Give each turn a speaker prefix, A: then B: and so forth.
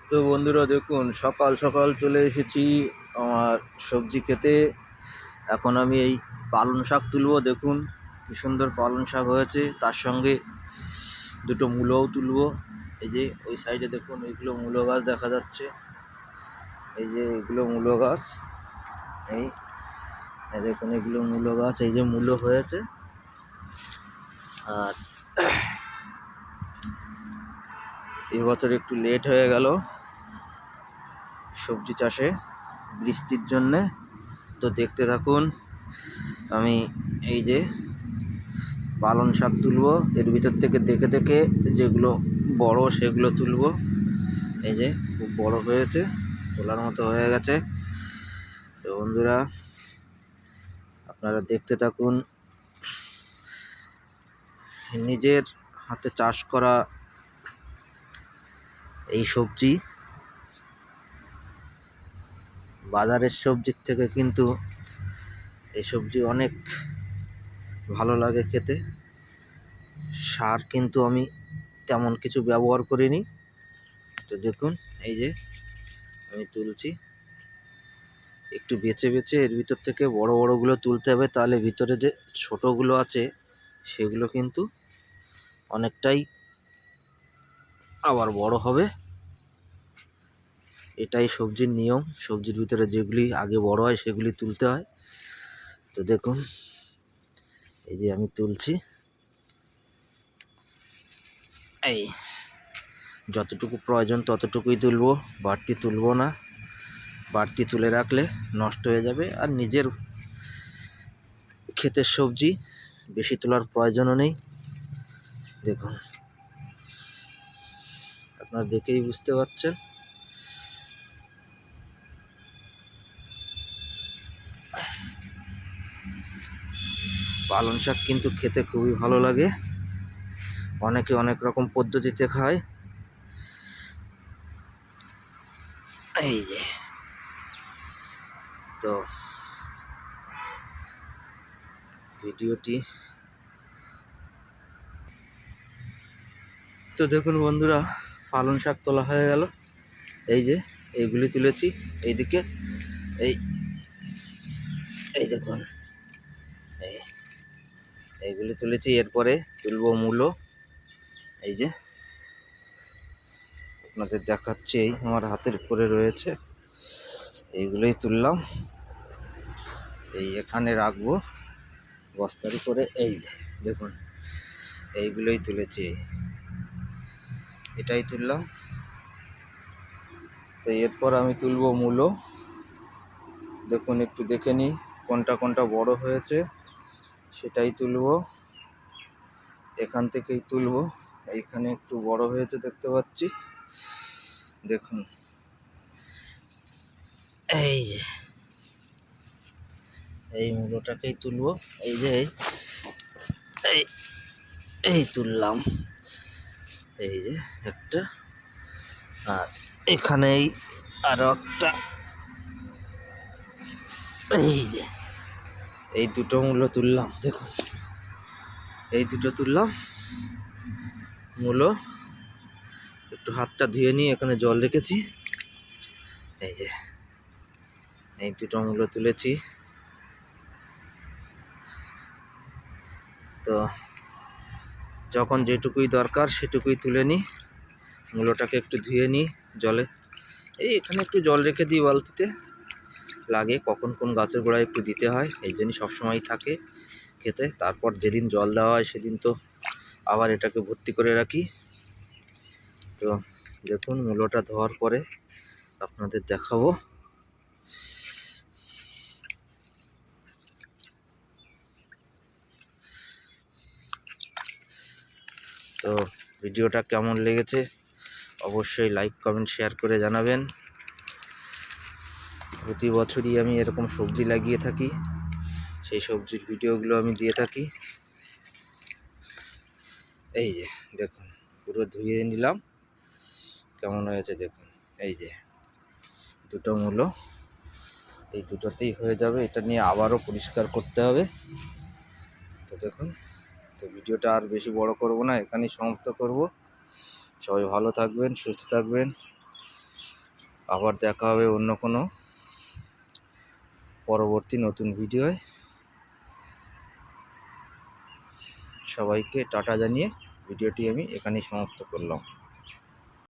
A: তো বন্ধুরা দেখুন, সকাল সকাল চলে এসেছি আমার সবজি খেতে। এখন আমি এই পালং শাক তুলবো। দেখুন কি সুন্দর পালং শাক হয়েছে, তার সঙ্গে দুটো মূলোও তুলবো। এই যে ওই সাইডে দেখুন, এইগুলো মূলো গাছ দেখা যাচ্ছে। এই যে এগুলো মূলো গাছ, এই এই দেখুন এগুলো মূলো গাছ, এই যে মূলো হয়েছে। আর এবছর একটু লেট হয়ে গেল সবজি চাষে বৃষ্টির জন্যে। তো দেখতে থাকুন, আমি এই যে পালং শাক তুলবো, এর ভিতর থেকে দেখে দেখে যেগুলো বড় সেগুলো তুলবো। এই যে খুব বড় হয়েছে, তোলার মতো হয়ে গেছে। তো বন্ধুরা আপনারা দেখতে থাকুন। নিজের হাতে চাষ করা এই সবজি বাজারের সবজির থেকে কিন্তু এই সবজি অনেক ভালো লাগে খেতে। সার কিন্তু আমি তেমন কিছু ব্যবহার করিনি। তো দেখুন এই যে আমি তুলছি, একটু বেছে বেছে এর ভিতর থেকে বড় বড়গুলো তুলতে হবে, তাহলে ভিতরে যে ছোটগুলো আছে সেগুলো কিন্তু অনেকটাই আবার বড় হবে। এটাই সবজির নিয়ম, সবজির ভিতরে যেগুলি আগে বড় হয় সেগুলি তুলতে হয়। তো দেখুন এই যে আমি তুলছি, এই যতটুকু প্রয়োজন ততটুকুই তুলবো, বাড়তি তুলবো না। বাড়তি তুলে রাখলে নষ্ট হয়ে যাবে। আর নিজের ক্ষেতের সবজি বেশি তোলার প্রয়োজনও নেই। দেখুন আপনারা দেখেই বুঝতে পারছেন। পালং শাক কিন্তু খেতে খুবই ভালো লাগে, অনেকে অনেক রকম পদ্ধতিতে খায়। এই যে তো ভিডিওটি তো দেখুন বন্ধুরা, পালং শাক তোলা হয়ে গেল। এই যে এইগুলি তুলেছি, এইদিকে এই এই দেখুন এই এইগুলি তুলেছি। এরপরে তুলবো মূলো। এই যে আপনাদের দেখাচ্ছি, এই আমার হাতের উপরে রয়েছে, এইগুলোই তুললাম। এই এখানে রাখবো বস্তার উপরে। এই যে দেখুন এইগুলোই তুলেছি, এটাই তুললাম। তো এরপর আমি তুলবো মূলো। দেখুন একটু দেখে নিই কোনটা কোনটা বড় হয়েছে, সেটাই তুলবো। এখান থেকেই তুলবো, এইখানে একটু বড় হয়েছে দেখতে পাচ্ছি। দেখুন এই যে এই মূলোটাকেই তুলবো। এই যে এই এই তুললাম, এই যে একটা। আর এখানেই আরো একটা। এই যে এই দুটো মূলো তুললাম। দেখুন এই দুটো তুললাম মূলো। একটু হাতটা ধুয়ে নিয়ে এখানে জল রেখেছি। এই যে এই দুটো মূলো তুলেছি। তো যখন যেটুকুই দরকার সেটুকুই তুলে নিই। মূলোটাকে একটু ধুয়ে নিই জলে, এই এখানে একটু জল রেখে দিই বালতিতে, লাগে কখন কোন গাছের গোড়ায় একটু দিতে হয়, এই জন্যই সবসময় থাকে খেতে। তারপর যেদিন জল দেওয়া হয় সেদিন তো আবার এটাকে ভর্তি করে রাখি। তো দেখুন মূলোটা ধোয়ার পরে আপনাদের দেখাবো। তো ভিডিওটা কেমন লেগেছে অবশ্যই লাইক কমেন্ট শেয়ার করে জানাবেন। প্রতি বছরই আমি এরকম সবজি লাগিয়ে থাকি, সেই সবজির ভিডিওগুলো আমি দিয়ে থাকি। এই যে দেখুন পুরো ধুয়ে নিলাম, কেমন হয়েছে দেখুন। এই যে দুটো মূলো, এই দুটোতেই হয়ে যাবে। এটা নিয়ে আবারও পরিষ্কার করতে হবে। তো দেখুন, তো ভিডিওটা আর বেশি বড় করব না, এখানেই সমাপ্ত করব। সবাই ভালো থাকবেন, সুস্থ থাকবেন। আবার দেখা হবে অন্য কোনো পরবর্তী নতুন ভিডিওয়। সবাইকে টাটা জানিয়ে ভিডিওটি আমি এখানেই সমাপ্ত করলাম।